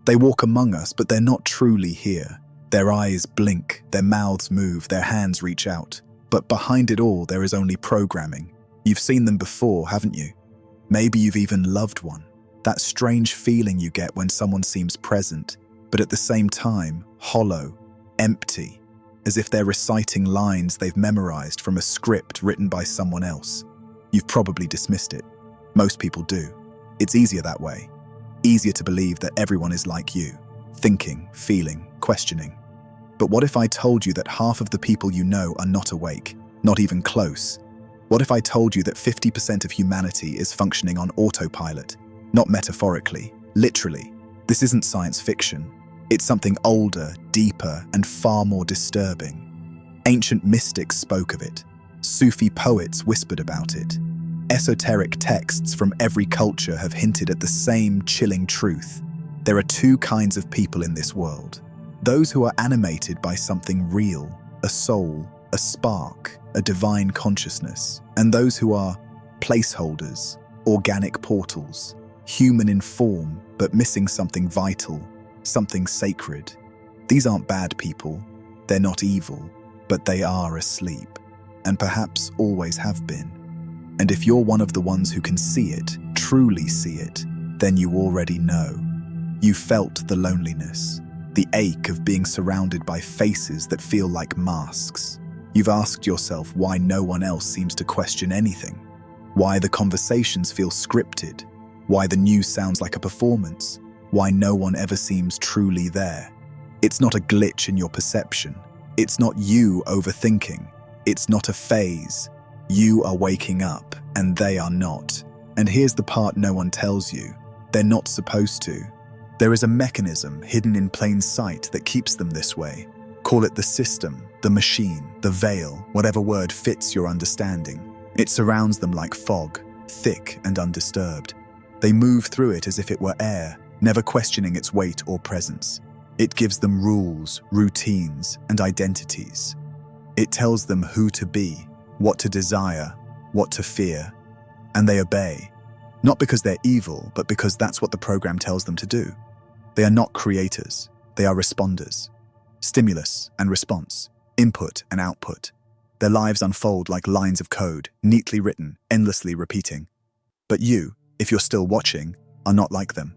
They walk among us, but they're not truly here. Their eyes blink, their mouths move, their hands reach out. But behind it all, there is only programming. You've seen them before, haven't you? Maybe you've even loved one. That strange feeling you get when someone seems present, but at the same time, hollow, empty, as if they're reciting lines they've memorized from a script written by someone else. You've probably dismissed it. Most people do. It's easier that way. Easier to believe that everyone is like you, thinking, feeling, questioning. But what if I told you that half of the people you know are not awake, not even close? What if I told you that 50% of humanity is functioning on autopilot? Not metaphorically, literally. This isn't science fiction. It's something older, deeper, and far more disturbing. Ancient mystics spoke of it. Sufi poets whispered about it. Esoteric texts from every culture have hinted at the same chilling truth. There are two kinds of people in this world. Those who are animated by something real, a soul, a spark, a divine consciousness, and those who are placeholders, organic portals, human in form, but missing something vital, something sacred. These aren't bad people. They're not evil, but they are asleep, and perhaps always have been. And if you're one of the ones who can see it, truly see it, then you already know. You felt the loneliness, the ache of being surrounded by faces that feel like masks. You've asked yourself why no one else seems to question anything, why the conversations feel scripted, why the news sounds like a performance, why no one ever seems truly there. It's not a glitch in your perception. It's not you overthinking. It's not a phase. You are waking up, and they are not. And here's the part no one tells you. They're not supposed to. There is a mechanism hidden in plain sight that keeps them this way. Call it the system, the machine, the veil, whatever word fits your understanding. It surrounds them like fog, thick and undisturbed. They move through it as if it were air, never questioning its weight or presence. It gives them rules, routines, and identities. It tells them who to be, what to desire, what to fear, and they obey. Not because they're evil, but because that's what the program tells them to do. They are not creators, they are responders. Stimulus and response, input and output. Their lives unfold like lines of code, neatly written, endlessly repeating. But you, if you're still watching, are not like them.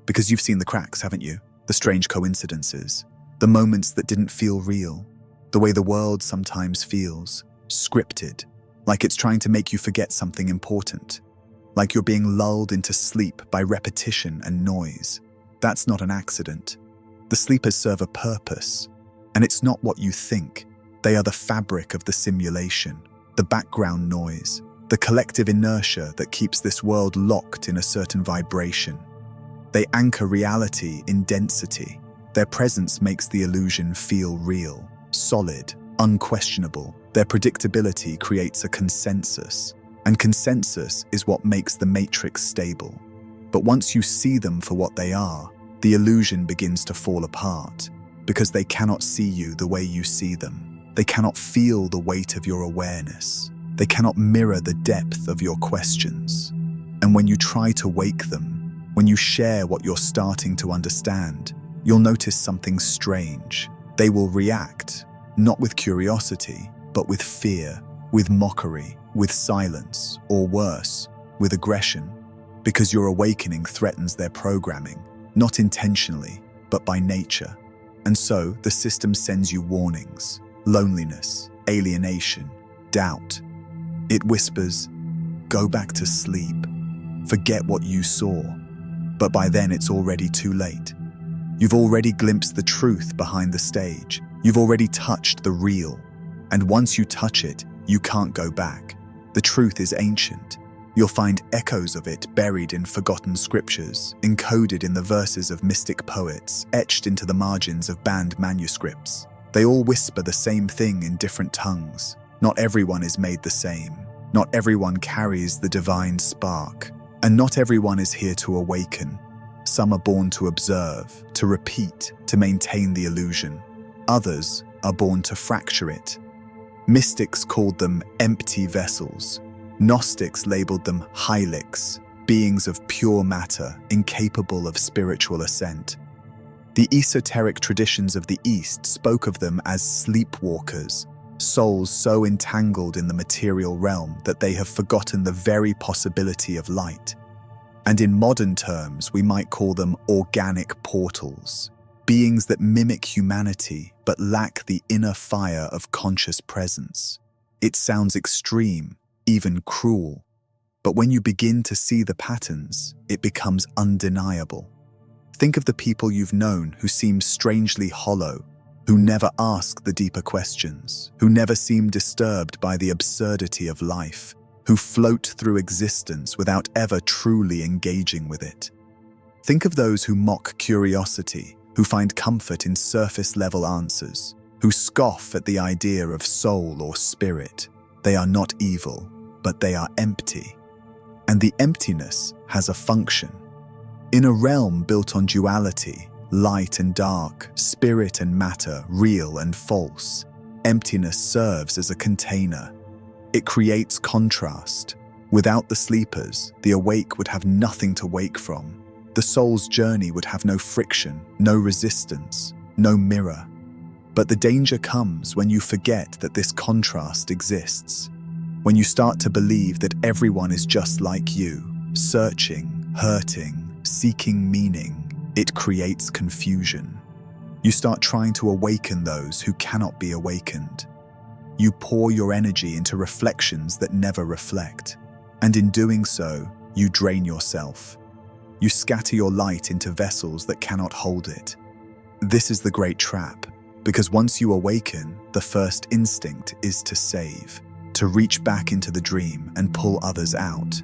Because you've seen the cracks, haven't you? The strange coincidences, the moments that didn't feel real, the way the world sometimes feels, scripted, like it's trying to make you forget something important, like you're being lulled into sleep by repetition and noise. That's not an accident. The sleepers serve a purpose, and it's not what you think. They are the fabric of the simulation, the background noise, the collective inertia that keeps this world locked in a certain vibration. They anchor reality in density. Their presence makes the illusion feel real, solid, unquestionable. Their predictability creates a consensus, and consensus is what makes the matrix stable. But once you see them for what they are, the illusion begins to fall apart, because they cannot see you the way you see them. They cannot feel the weight of your awareness. They cannot mirror the depth of your questions. And when you try to wake them, when you share what you're starting to understand, you'll notice something strange. They will react, not with curiosity, but with fear, with mockery, with silence, or worse, with aggression. Because your awakening threatens their programming, not intentionally, but by nature. And so, the system sends you warnings, loneliness, alienation, doubt. It whispers, go back to sleep, forget what you saw. But by then it's already too late. You've already glimpsed the truth behind the stage. You've already touched the real. And once you touch it, you can't go back. The truth is ancient. You'll find echoes of it buried in forgotten scriptures, encoded in the verses of mystic poets, etched into the margins of banned manuscripts. They all whisper the same thing in different tongues. Not everyone is made the same. Not everyone carries the divine spark. And not everyone is here to awaken. Some are born to observe, to repeat, to maintain the illusion. Others are born to fracture it. Mystics called them empty vessels. Gnostics labeled them hylics, beings of pure matter, incapable of spiritual ascent. The esoteric traditions of the East spoke of them as sleepwalkers, souls so entangled in the material realm that they have forgotten the very possibility of light. And in modern terms, we might call them organic portals, beings that mimic humanity but lack the inner fire of conscious presence. It sounds extreme, even cruel, but when you begin to see the patterns, it becomes undeniable. Think of the people you've known who seem strangely hollow, who never ask the deeper questions, who never seem disturbed by the absurdity of life, who float through existence without ever truly engaging with it. Think of those who mock curiosity, who find comfort in surface-level answers, who scoff at the idea of soul or spirit. They are not evil, but they are empty. And the emptiness has a function. In a realm built on duality, light and dark, spirit and matter, real and false, emptiness serves as a container. It creates contrast. Without the sleepers, the awake would have nothing to wake from. The soul's journey would have no friction, no resistance, no mirror. But the danger comes when you forget that this contrast exists. When you start to believe that everyone is just like you, searching, hurting, seeking meaning, it creates confusion. You start trying to awaken those who cannot be awakened. You pour your energy into reflections that never reflect. And in doing so, you drain yourself. You scatter your light into vessels that cannot hold it. This is the great trap, because once you awaken, the first instinct is to save, to reach back into the dream and pull others out.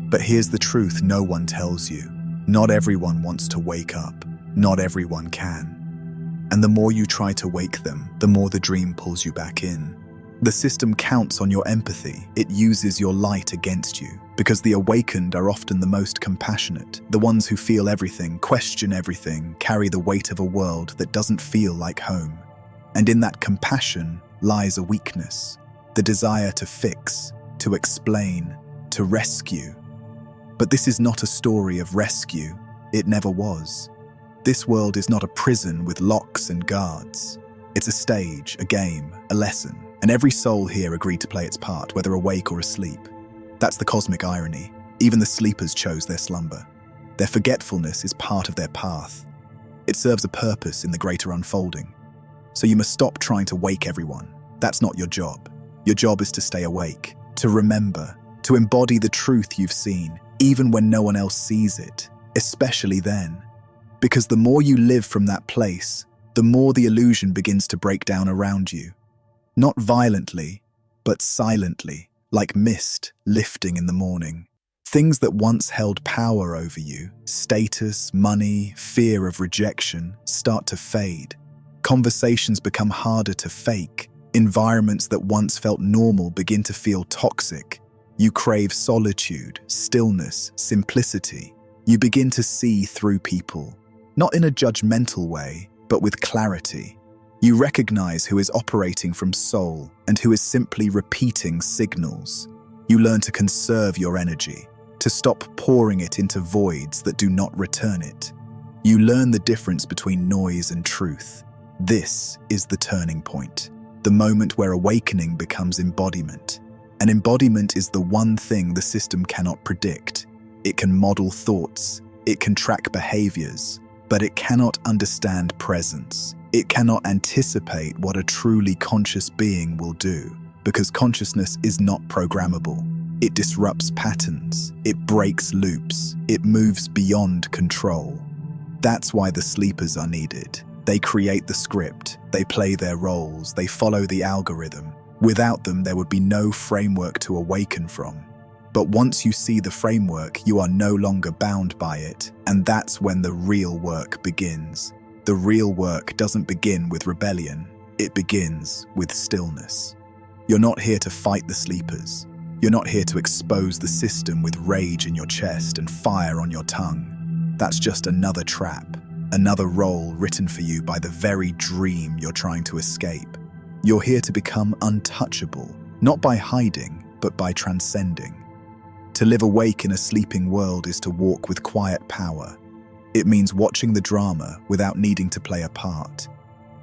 But here's the truth no one tells you. Not everyone wants to wake up. Not everyone can. And the more you try to wake them, the more the dream pulls you back in. The system counts on your empathy. It uses your light against you, because the awakened are often the most compassionate, the ones who feel everything, question everything, carry the weight of a world that doesn't feel like home. And in that compassion lies a weakness, the desire to fix, to explain, to rescue. But this is not a story of rescue. It never was. This world is not a prison with locks and guards. It's a stage, a game, a lesson. And every soul here agreed to play its part, whether awake or asleep. That's the cosmic irony. Even the sleepers chose their slumber. Their forgetfulness is part of their path. It serves a purpose in the greater unfolding. So you must stop trying to wake everyone. That's not your job. Your job is to stay awake, to remember, to embody the truth you've seen, even when no one else sees it, especially then. Because the more you live from that place, the more the illusion begins to break down around you. Not violently, but silently, like mist lifting in the morning. Things that once held power over you, status, money, fear of rejection, start to fade. Conversations become harder to fake. Environments that once felt normal begin to feel toxic. You crave solitude, stillness, simplicity. You begin to see through people, not in a judgmental way, but with clarity. You recognize who is operating from soul and who is simply repeating signals. You learn to conserve your energy, to stop pouring it into voids that do not return it. You learn the difference between noise and truth. This is the turning point, the moment where awakening becomes embodiment. An embodiment is the one thing the system cannot predict. It can model thoughts, it can track behaviors, but it cannot understand presence. It cannot anticipate what a truly conscious being will do, because consciousness is not programmable. It disrupts patterns, it breaks loops, it moves beyond control. That's why the sleepers are needed. They create the script, they play their roles, they follow the algorithm. Without them, there would be no framework to awaken from. But once you see the framework, you are no longer bound by it, and that's when the real work begins. The real work doesn't begin with rebellion, it begins with stillness. You're not here to fight the sleepers. You're not here to expose the system with rage in your chest and fire on your tongue. That's just another trap, another role written for you by the very dream you're trying to escape. You're here to become untouchable, not by hiding, but by transcending. To live awake in a sleeping world is to walk with quiet power. It means watching the drama without needing to play a part.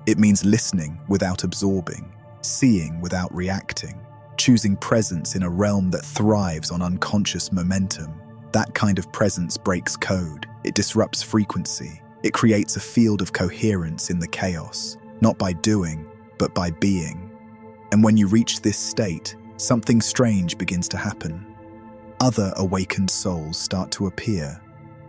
It means listening without absorbing, seeing without reacting, choosing presence in a realm that thrives on unconscious momentum. That kind of presence breaks code. It disrupts frequency. It creates a field of coherence in the chaos, not by doing, but by being. And when you reach this state, something strange begins to happen. Other awakened souls start to appear.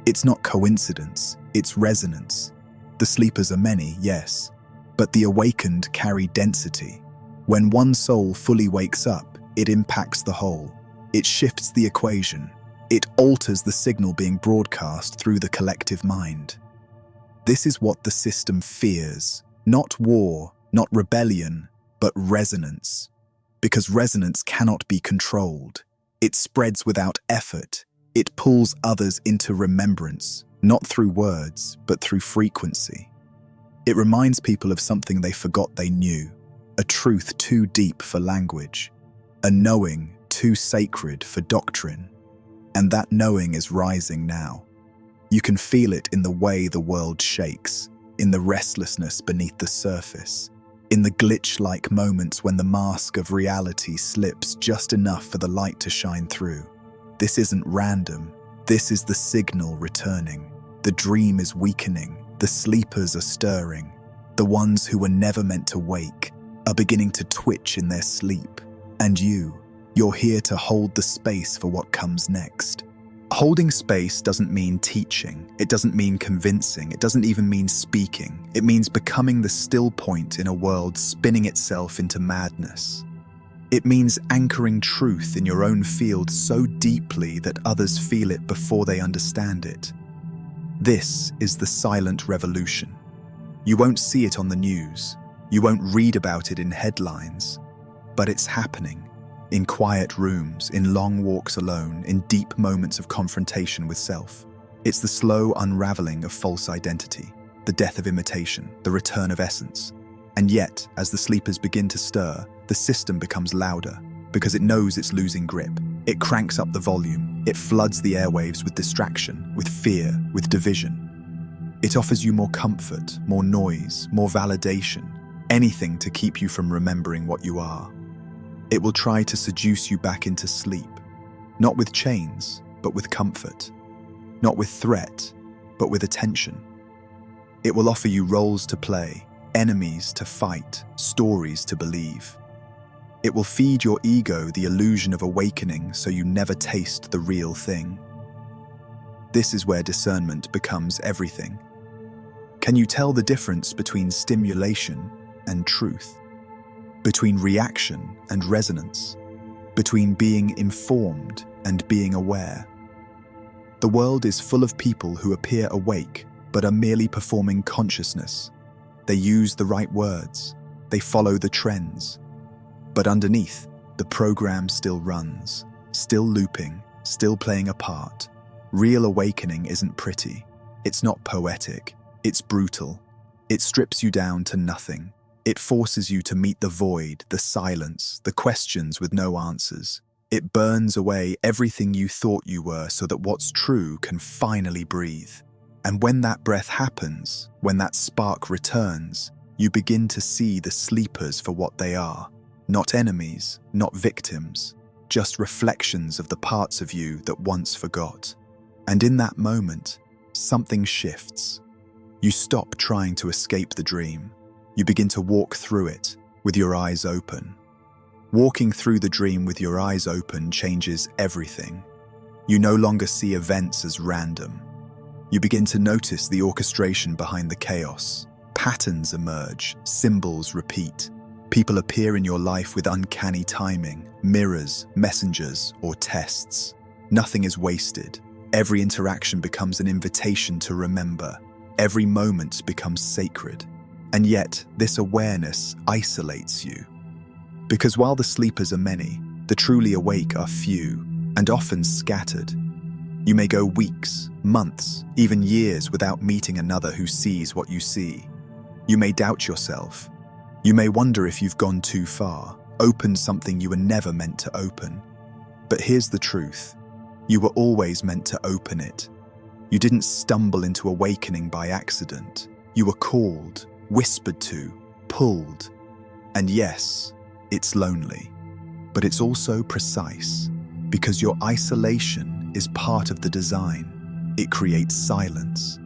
It's not coincidence, it's resonance. The sleepers are many, yes, but the awakened carry density. When one soul fully wakes up, it impacts the whole. It shifts the equation. It alters the signal being broadcast through the collective mind. This is what the system fears. Not war, not rebellion, but resonance. Because resonance cannot be controlled. It spreads without effort. It pulls others into remembrance, not through words, but through frequency. It reminds people of something they forgot they knew, a truth too deep for language, a knowing too sacred for doctrine. And that knowing is rising now. You can feel it in the way the world shakes, in the restlessness beneath the surface, in the glitch-like moments when the mask of reality slips just enough for the light to shine through. This isn't random. This is the signal returning. The dream is weakening. The sleepers are stirring. The ones who were never meant to wake are beginning to twitch in their sleep. And you're here to hold the space for what comes next. Holding space doesn't mean teaching. It doesn't mean convincing. It doesn't even mean speaking. It means becoming the still point in a world spinning itself into madness. It means anchoring truth in your own field so deeply that others feel it before they understand it. This is the silent revolution. You won't see it on the news. You won't read about it in headlines. But it's happening. In quiet rooms, in long walks alone, in deep moments of confrontation with self. It's the slow unraveling of false identity, the death of imitation, the return of essence. And yet, as the sleepers begin to stir, the system becomes louder, because it knows it's losing grip. It cranks up the volume. It floods the airwaves with distraction, with fear, with division. It offers you more comfort, more noise, more validation, anything to keep you from remembering what you are. It will try to seduce you back into sleep, not with chains, but with comfort, not with threat, but with attention. It will offer you roles to play, enemies to fight, stories to believe. It will feed your ego the illusion of awakening so you never taste the real thing. This is where discernment becomes everything. Can you tell the difference between stimulation and truth? Between reaction and resonance, between being informed and being aware? The world is full of people who appear awake but are merely performing consciousness. They use the right words, they follow the trends. But underneath, the program still runs, still looping, still playing a part. Real awakening isn't pretty. It's not poetic. It's brutal. It strips you down to nothing. It forces you to meet the void, the silence, the questions with no answers. It burns away everything you thought you were so that what's true can finally breathe. And when that breath happens, when that spark returns, you begin to see the sleepers for what they are. Not enemies, not victims, just reflections of the parts of you that once forgot. And in that moment, something shifts. You stop trying to escape the dream. You begin to walk through it with your eyes open. Walking through the dream with your eyes open changes everything. You no longer see events as random. You begin to notice the orchestration behind the chaos. Patterns emerge, symbols repeat. People appear in your life with uncanny timing, mirrors, messengers, or tests. Nothing is wasted. Every interaction becomes an invitation to remember. Every moment becomes sacred. And yet, this awareness isolates you. Because while the sleepers are many, the truly awake are few, and often scattered. You may go weeks, months, even years without meeting another who sees what you see. You may doubt yourself. You may wonder if you've gone too far, opened something you were never meant to open. But here's the truth. You were always meant to open it. You didn't stumble into awakening by accident. You were called, whispered to, pulled. And yes, it's lonely, but it's also precise, because your isolation is part of the design. It creates silence.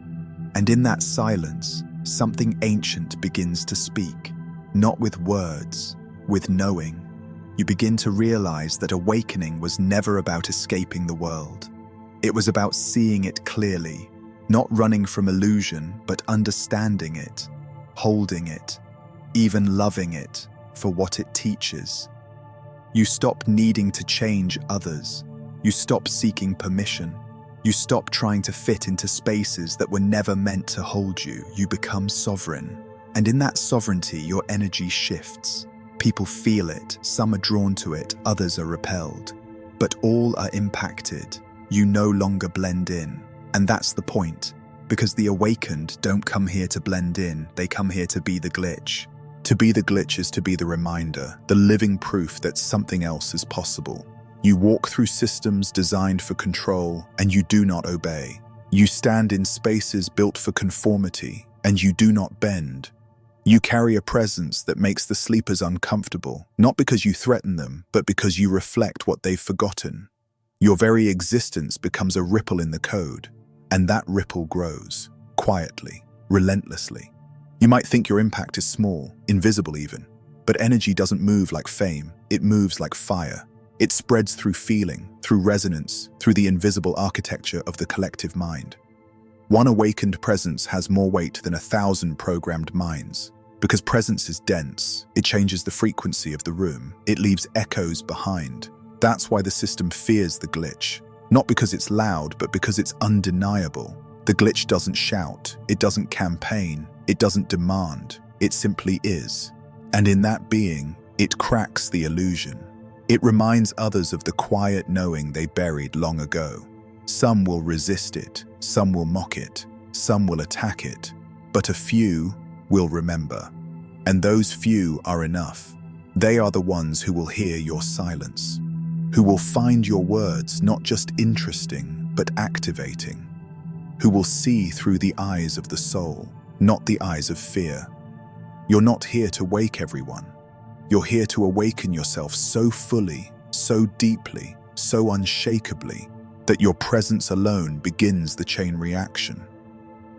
And in that silence, something ancient begins to speak, not with words, with knowing. You begin to realize that awakening was never about escaping the world. It was about seeing it clearly, not running from illusion, but understanding it, holding it, even loving it for what it teaches. You stop needing to change others. You stop seeking permission. You stop trying to fit into spaces that were never meant to hold you. You become sovereign. And in that sovereignty, your energy shifts. People feel it. Some are drawn to it. Others are repelled. But all are impacted. You no longer blend in. And that's the point. Because the awakened don't come here to blend in. They come here to be the glitch. To be the glitch is to be the reminder, the living proof that something else is possible. You walk through systems designed for control, and you do not obey. You stand in spaces built for conformity, and you do not bend. You carry a presence that makes the sleepers uncomfortable, not because you threaten them, but because you reflect what they've forgotten. Your very existence becomes a ripple in the code, and that ripple grows, quietly, relentlessly. You might think your impact is small, invisible even, but energy doesn't move like fame, it moves like fire. It spreads through feeling, through resonance, through the invisible architecture of the collective mind. One awakened presence has more weight than 1,000 programmed minds. Because presence is dense, it changes the frequency of the room. It leaves echoes behind. That's why the system fears the glitch. Not because it's loud, but because it's undeniable. The glitch doesn't shout, it doesn't campaign, it doesn't demand, it simply is. And in that being, it cracks the illusion. It reminds others of the quiet knowing they buried long ago. Some will resist it, some will mock it, some will attack it, but a few will remember. And those few are enough. They are the ones who will hear your silence, who will find your words not just interesting, but activating, who will see through the eyes of the soul, not the eyes of fear. You're not here to wake everyone. You're here to awaken yourself so fully, so deeply, so unshakably, that your presence alone begins the chain reaction.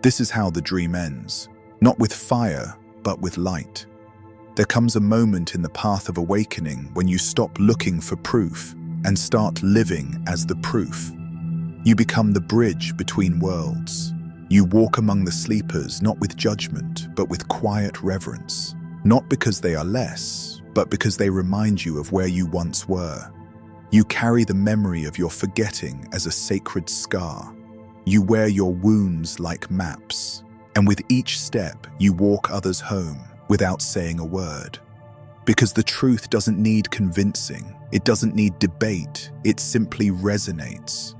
This is how the dream ends, not with fire, but with light. There comes a moment in the path of awakening when you stop looking for proof and start living as the proof. You become the bridge between worlds. You walk among the sleepers not with judgment, but with quiet reverence. Not because they are less, but because they remind you of where you once were. You carry the memory of your forgetting as a sacred scar. You wear your wounds like maps. And with each step, you walk others home without saying a word. Because the truth doesn't need convincing. It doesn't need debate. It simply resonates.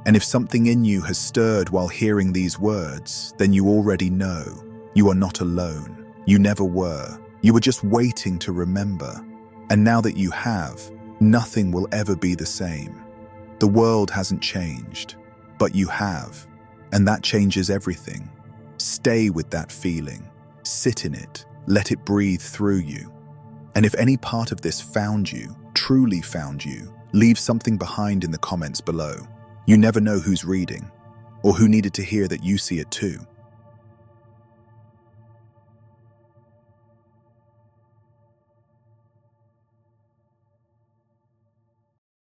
And if something in you has stirred while hearing these words, then you already know you are not alone. You never were. You were just waiting to remember. And now that you have, nothing will ever be the same. The world hasn't changed, but you have. And that changes everything. Stay with that feeling. Sit in it. Let it breathe through you. And if any part of this found you, truly found you, leave something behind in the comments below. You never know who's reading, or who needed to hear that you see it too.